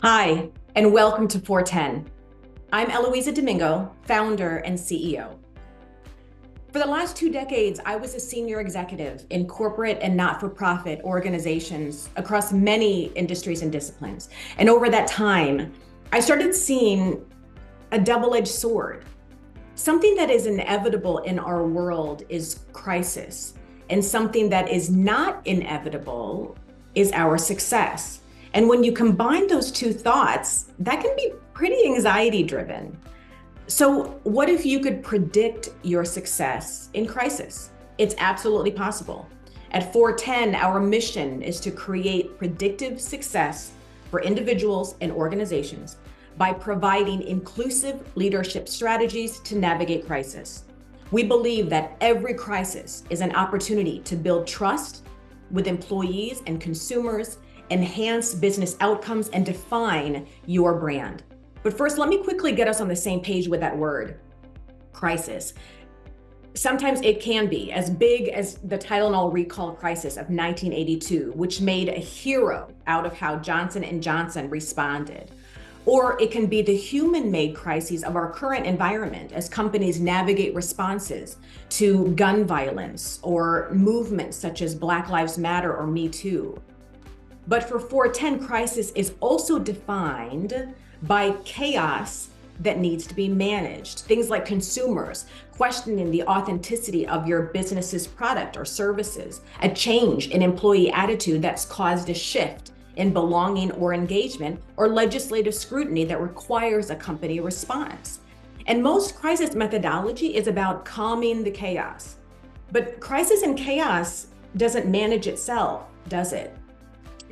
Hi, and welcome to FourTen. I'm Eloiza Domingo, founder and CEO. For the last 2 decades, I was a senior executive in corporate and not-for-profit organizations across many industries and disciplines. And over that time, I started seeing a double-edged sword. Something that is inevitable in our world is crisis, and something that is not inevitable is our success. And when you combine those two thoughts, that can be pretty anxiety-driven. So what if you could predict your success in crisis? It's absolutely possible. At FourTen, our mission is to create predictive success for individuals and organizations by providing inclusive leadership strategies to navigate crisis. We believe that every crisis is an opportunity to build trust with employees and consumers, enhance business outcomes, and define your brand. But first, let me quickly get us on the same page with that word, crisis. Sometimes it can be as big as the Tylenol recall crisis of 1982, which made a hero out of how Johnson & Johnson responded. Or it can be the human-made crises of our current environment as companies navigate responses to gun violence or movements such as Black Lives Matter or Me Too. But for FourTen, crisis is also defined by chaos that needs to be managed. Things like consumers questioning the authenticity of your business's product or services, a change in employee attitude that's caused a shift in belonging or engagement, or legislative scrutiny that requires a company response. And most crisis methodology is about calming the chaos. But crisis and chaos doesn't manage itself, does it?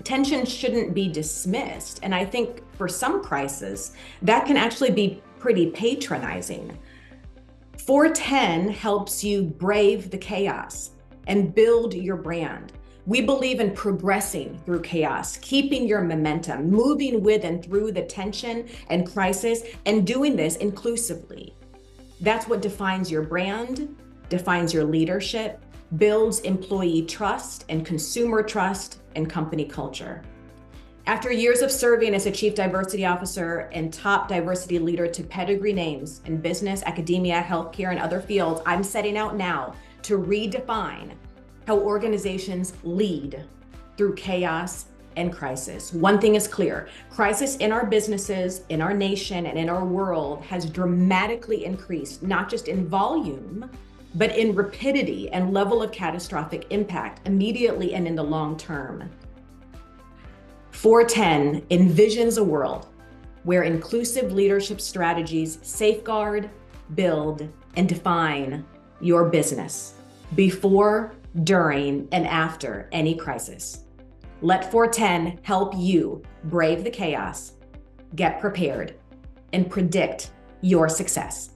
Tension shouldn't be dismissed. And I think for some crises, that can actually be pretty patronizing. FourTen helps you brave the chaos and build your brand. We believe in progressing through chaos, keeping your momentum, moving with and through the tension and crisis, and doing this inclusively. That's what defines your brand, defines your leadership, builds employee trust and consumer trust and company culture. After years of serving as a chief diversity officer and top diversity leader to pedigree names in business, academia, healthcare, and other fields, I'm setting out now to redefine how organizations lead through chaos and crisis. One thing is clear: crisis in our businesses, in our nation, and in our world has dramatically increased, not just in volume, but in rapidity and level of catastrophic impact immediately and in the long term. FourTen envisions a world where inclusive leadership strategies safeguard, build, and define your business before, during, and after any crisis. Let FourTen help you brave the chaos, get prepared, and predict your success.